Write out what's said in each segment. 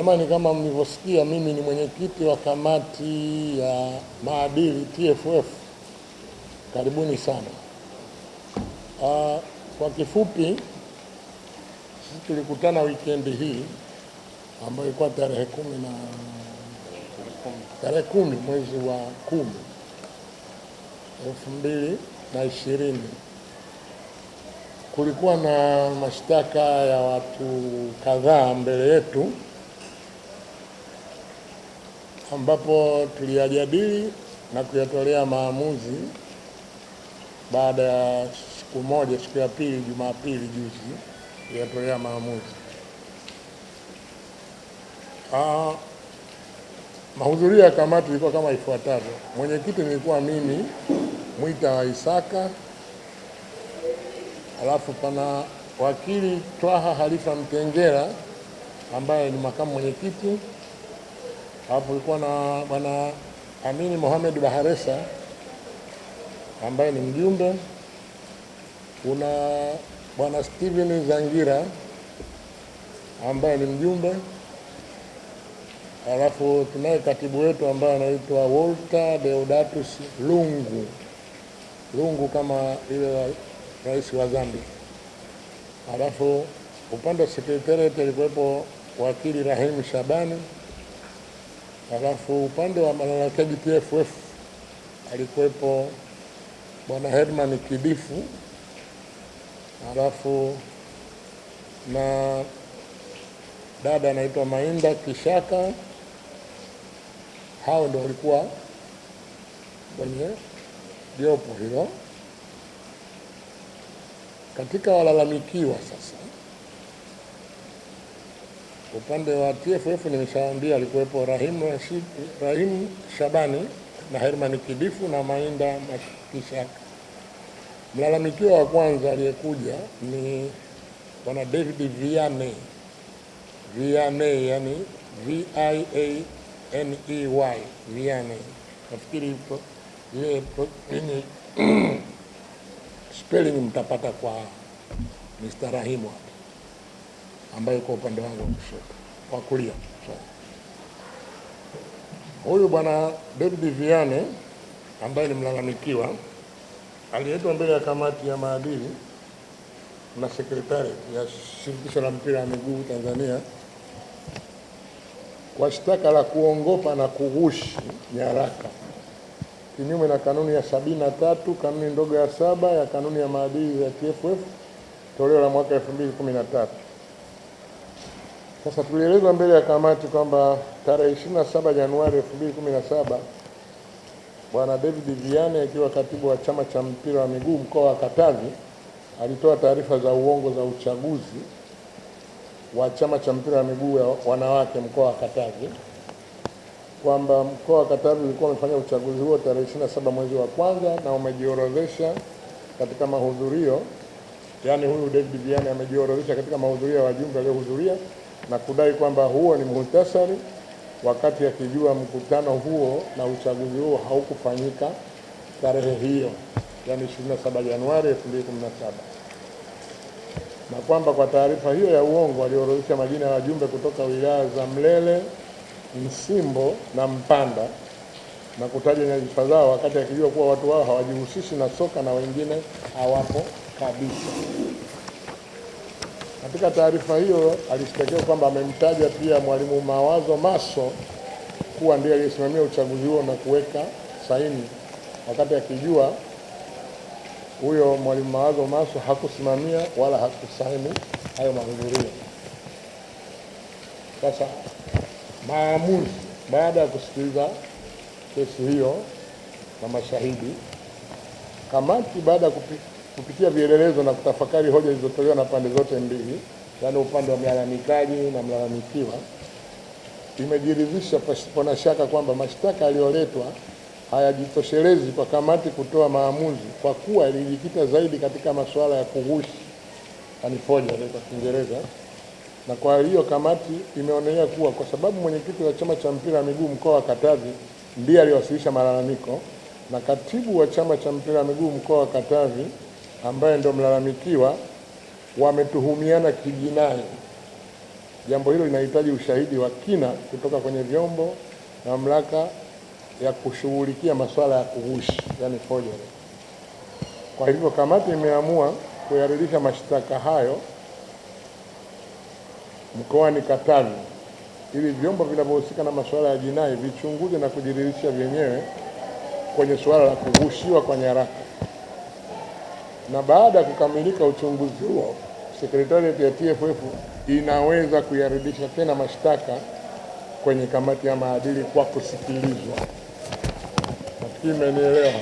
Jamani, kama mlivyosikia, mimi ni mwenyekiti wa kamati ya maadili TFF. Karibuni sana. Kwa kifupi, sisi tulikutana weekend hii ambayo ilikuwa tarehe 10 mwezi wa 10 2020. Kulikuwa na mashtaka ya watu kadhaa mbele yetu, ambapo tuliyajadili na kuyatolea maamuzi baada ya siku moja, siku ya pili, Jumapili juzi, tuliyatolea maamuzi. Mahudhurio ya kamati ilikuwa kama ifuatavyo. Mwenyekiti nilikuwa mimi, Mwita wa Isaka, alafu pana wakili Twaha Halifa Mtengera ambaye ni makamu mwenyekiti. Hapo kulikuwa na bwana Amini Mohamed Baharesa ambaye ni mjumbe. Kuna bwana Steven Zangira ambaye ni mjumbe. Alafu tunaye katibu wetu ambaye anaitwa Walter Deodatus Lungu kama ile rais wa Zambia. Alafu upande wa secretariat alikuwepo wakili Rahim Shabani. Alafu upande wa malalamikaji TFF alikuwepo bwana Herman Kidifu. Alafu na dada anaitwa Mainda Kishaka. Hao ndio walikuwa kwenye jopo hilo. Katika walalamikiwa sasa, upande wa TFF nimeshaambia alikuwepo Rahim Shabani na Herman Kidifu na Mainda Kishaka. Mlalamikiwa wa kwanza aliyekuja ni bwana David Vianney, yani Vianney, Vianney. Nafikiri ile spelling mtapata kwa Mr. Rahimu hapa, ambaye kwa upande wangu wa kushoto, wa kulia. Huyu bwana David Vianney ambaye ni mlalamikiwa aliletwa mbele ya kamati ya maadili na sekretari ya shirikisho la mpira wa miguu Tanzania kwa shtaka la kuongopa na kughushi nyaraka kinyume na kanuni ya 73, kanuni ndogo ya 7 ya kanuni ya maadili ya TFF toleo la mwaka 2013. Sasa tulielezwa mbele ya kamati kwamba tarehe 27 Januari 2017 bwana David Vianney akiwa katibu wa chama cha mpira wa miguu mkoa wa Katavi alitoa taarifa za uongo za uchaguzi wa chama cha mpira wa miguu ya wanawake mkoa wa Katavi, kwamba mkoa wa Katavi ulikuwa umefanya uchaguzi huo tarehe 27 mwezi wa kwanza na umejiorodhesha katika mahudhurio. Yani huyu David Vianney amejiorodhesha katika mahudhurio ya wajumbe waliohudhuria na kudai kwamba huo ni muhtasari, wakati akijua mkutano huo na uchaguzi huo haukufanyika tarehe hiyo, yani 27 Januari 2017. Na kwamba kwa taarifa hiyo ya uongo aliorodhesha majina ya wajumbe kutoka wilaya za Mlele, Msimbo na Mpanda na kutaja nyadhifa zao, wakati akijua kuwa watu wao hawajihusishi na soka na wengine hawapo kabisa. Katika taarifa hiyo alishtakiwa kwamba amemtaja pia Mwalimu Mawazo Maso kuwa ndiye aliyesimamia uchaguzi huo na kuweka saini, wakati akijua huyo Mwalimu Mawazo Maso hakusimamia wala hakusaini hayo mahudhurio. Sasa maamuzi baada ya kusikiliza kesi hiyo na mashahidi, kamati baada ya kupitia vielelezo na kutafakari hoja zilizotolewa na pande zote mbili, yani upande wa mlalamikaji na mlalamikiwa, imejiridhisha pasipo na shaka kwamba mashtaka yaliyoletwa hayajitoshelezi kwa kamati kutoa maamuzi, kwa kuwa ilijikita zaidi katika masuala ya kughushi, yani forgery kwa Kiingereza. Na kwa hiyo kamati imeonelea kuwa kwa sababu mwenyekiti wa chama cha mpira wa miguu mkoa wa Katavi ndiye aliwasilisha malalamiko na katibu wa chama cha mpira wa miguu mkoa wa Katavi ambaye ndio mlalamikiwa wametuhumiana kijinai, jambo hilo linahitaji ushahidi wa kina kutoka kwenye vyombo na mamlaka ya kushughulikia masuala ya kughushi, yani forgery. Kwa hivyo kamati imeamua kuyarudisha mashtaka hayo mkoani Katavi ili vyombo vinavyohusika na masuala ya jinai vichunguze na kujiridhisha vyenyewe kwenye suala la kughushiwa kwa nyaraka. Na baada ya kukamilika uchunguzi huo, Sekretarieti ya TFF inaweza kuyarudisha tena mashtaka kwenye kamati ya maadili kwa kusikilizwa. Nafikiri mmenielewa.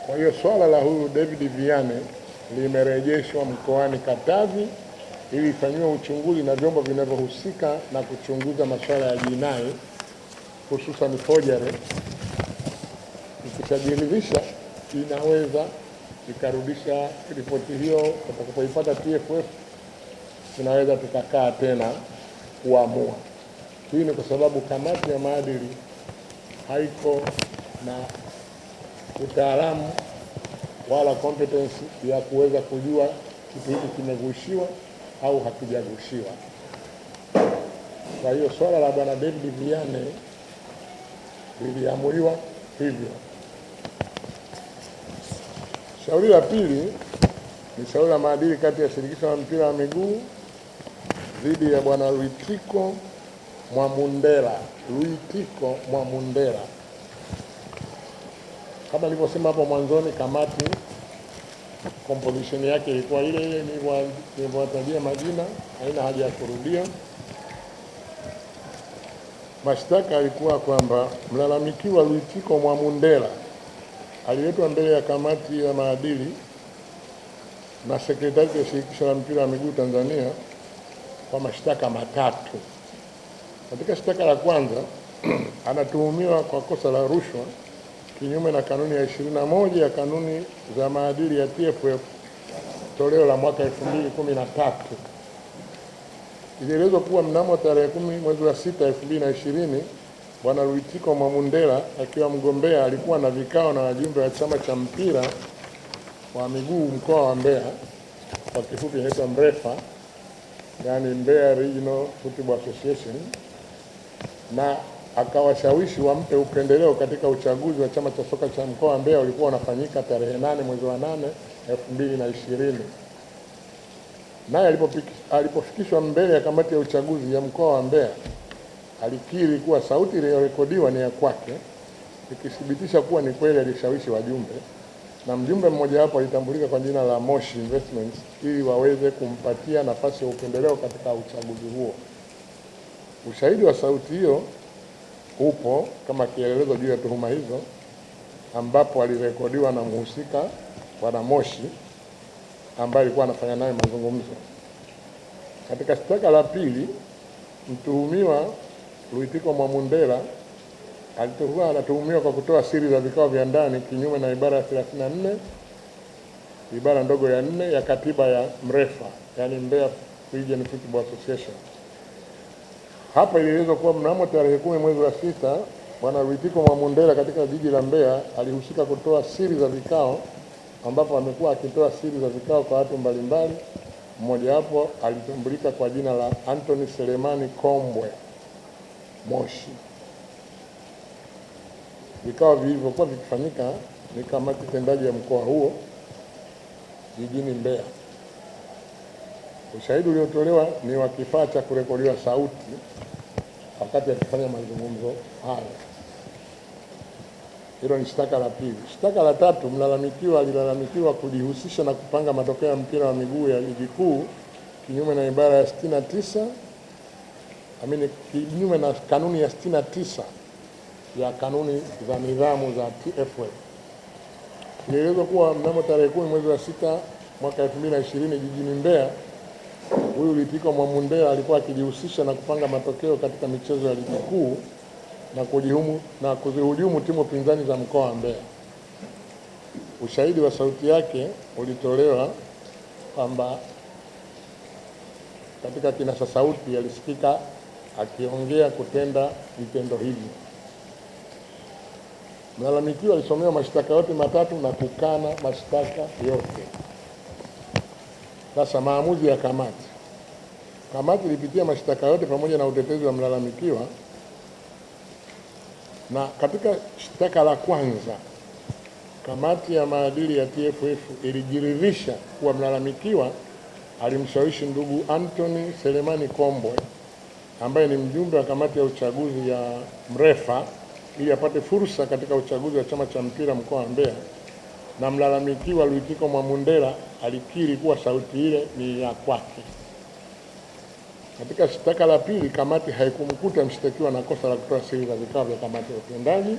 Kwa hiyo swala la huyu David Vianney limerejeshwa mkoani Katavi ili ifanyiwe uchunguzi na vyombo vinavyohusika na kuchunguza masuala ya jinai hususan forgery. Ikishajiridhisha inaweza ikarudisha ripoti hiyo. Tutakapoipata TFF tunaweza tukakaa tena kuamua. Hii ni kwa sababu kamati ya maadili haiko na utaalamu wala competence ya kuweza kujua kitu hiki kimeghushiwa au hakijaghushiwa. Kwa hiyo swala la bwana David Vianney liliamuliwa hivyo. Shauri la pili ni shauri la maadili kati ya shirikisho la mpira wa miguu dhidi ya bwana Luitiko Mwamundela. Kama nilivyosema hapo mwanzoni, kamati composition yake ilikuwa ile nilivyowatajia majina, haina haja ya kurudia. Mashtaka yalikuwa kwamba mlalamikiwa Luitiko Mwamundela aliletwa mbele ya kamati ya maadili na Sekretarieti ya shirikisho la mpira wa miguu Tanzania kwa mashtaka matatu. Katika shtaka la kwanza anatuhumiwa kwa kosa la rushwa kinyume na kanuni ya 21 ya kanuni za maadili ya TFF toleo la mwaka 2013. Ilielezwa kuwa mnamo tarehe 10 mwezi wa 6 2020 bwana Luitiko Mwamundela akiwa mgombea alikuwa na vikao na wajumbe wa chama cha mpira wa miguu mkoa wa Mbeya, kwa kifupi inaitwa MREFA, yani Mbeya Regional Football Association, na akawashawishi wampe upendeleo katika uchaguzi wa chama cha soka cha mkoa wa Mbeya ulikuwa unafanyika tarehe 8 mwezi wa 8 2020. Naye alipofikishwa mbele ya kamati ya uchaguzi ya mkoa wa Mbeya, alikiri kuwa sauti iliyorekodiwa ni ya kwake, ikithibitisha kuwa ni kweli alishawishi wajumbe, na mjumbe mmoja wapo alitambulika kwa jina la Moshi Investments ili waweze kumpatia nafasi ya upendeleo katika uchaguzi huo. Ushahidi wa sauti hiyo upo kama kielelezo juu ya tuhuma hizo, ambapo alirekodiwa na mhusika bwana Moshi ambaye alikuwa anafanya naye mazungumzo. Katika shtaka la pili, mtuhumiwa Luitiko Mwamundela anatuhumiwa kwa kutoa siri za vikao vya ndani kinyume na ibara ya 34 ibara ndogo ya 4 ya katiba ya MREFA, yani Mbeya Regional Football Association. Hapa ilielezwa kuwa mnamo tarehe 10 mwezi wa 6 bwana Luitiko Mwamundela katika jiji la Mbeya alihusika kutoa siri za vikao, ambapo amekuwa akitoa siri za vikao kwa watu mbalimbali. Mmoja wapo alitambulika kwa jina la Anthony Selemani Kombwe Moshi. Vikao vilivyokuwa vikifanyika ni kamati tendaji ya mkoa huo jijini Mbeya. Ushahidi uliotolewa ni wa kifaa cha kurekodiwa sauti wakati akifanya mazungumzo hayo. Hilo ni shtaka la pili. Shtaka la tatu, mlalamikiwa alilalamikiwa kujihusisha na kupanga matokeo ya mpira wa miguu ya ligi kuu kinyume na ibara ya 69, kinyume na kanuni ya 69 ya kanuni za nidhamu za TFF. Ilielezwa kuwa mnamo tarehe 10 mwezi wa 6 mwaka 2020 jijini Mbeya, huyu Luitiko Mwamundela alikuwa akijihusisha na kupanga matokeo katika michezo ya ligi kuu na kuzihujumu timu pinzani za mkoa wa Mbeya. Ushahidi wa sauti yake ulitolewa kwamba katika kinasa sauti alisikika akiongea kutenda vitendo hivi. Mlalamikiwa alisomewa mashtaka yote matatu na kukana mashtaka yote. Sasa maamuzi ya kamati. kamati ilipitia mashtaka yote pamoja na utetezi wa mlalamikiwa, na katika shtaka la kwanza kamati ya maadili ya TFF ilijiridhisha kuwa mlalamikiwa alimshawishi ndugu Anthony Selemani Kombwe ambaye ni mjumbe wa kamati ya uchaguzi ya Mrefa ili apate fursa katika uchaguzi wa chama cha mpira mkoa wa Mbeya, na mlalamikiwa Luitiko Mwamundela alikiri kuwa sauti ile ni ya kwake. Katika shtaka la pili, kamati haikumkuta mshtakiwa na kosa la kutoa siri za vikao vya kamati ya utendaji,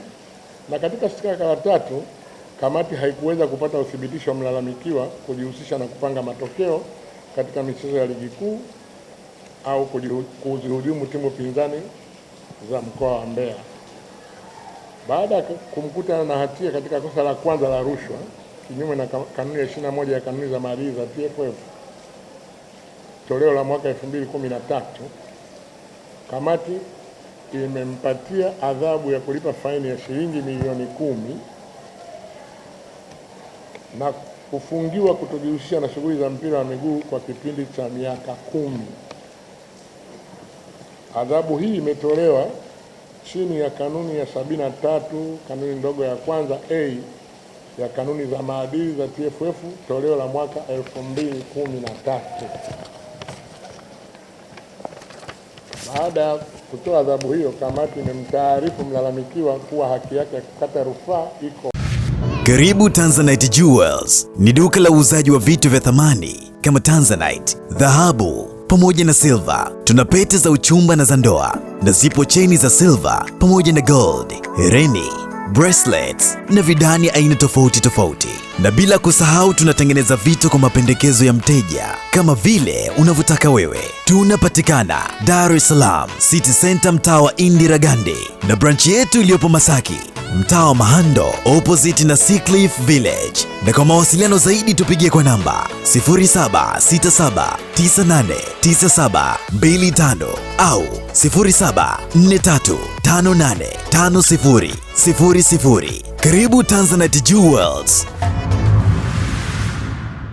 na katika shtaka la tatu, kamati haikuweza kupata uthibitisho wa mlalamikiwa kujihusisha na kupanga matokeo katika michezo ya ligi kuu au kuzihujumu timu pinzani za mkoa wa Mbeya. Baada ya kumkuta na hatia katika kosa la kwanza la rushwa kinyume na kanuni ya 21 ya kanuni za maadili za TFF toleo la mwaka 2013, kamati imempatia adhabu ya kulipa faini ya shilingi milioni 10 na kufungiwa kutojihusisha na shughuli za mpira wa miguu kwa kipindi cha miaka 10. Adhabu hii imetolewa chini ya kanuni ya 73 kanuni ndogo ya kwanza A ya kanuni za maadili za TFF toleo la mwaka 2013. Baada ya kutoa adhabu hiyo, kamati imemtaarifu mlalamikiwa kuwa haki yake ya kukata rufaa iko. Karibu Tanzanite Jewels, ni duka la uuzaji wa vitu vya thamani kama Tanzanite, dhahabu pamoja na silver. Tuna pete za uchumba na za ndoa, na zipo cheni za silver pamoja na gold, hereni, bracelets na vidani aina tofauti tofauti. Na bila kusahau tunatengeneza vitu kwa mapendekezo ya mteja kama vile unavyotaka wewe. Tunapatikana Dar es Salaam City Center, mtaa wa Indira Gandhi, na branch yetu iliyopo Masaki, mtaa wa Mahando opposite na Seacliff Village. Na kwa mawasiliano zaidi tupigie kwa namba 0767989725 au 0743585000. Karibu Tanzanite Jewels.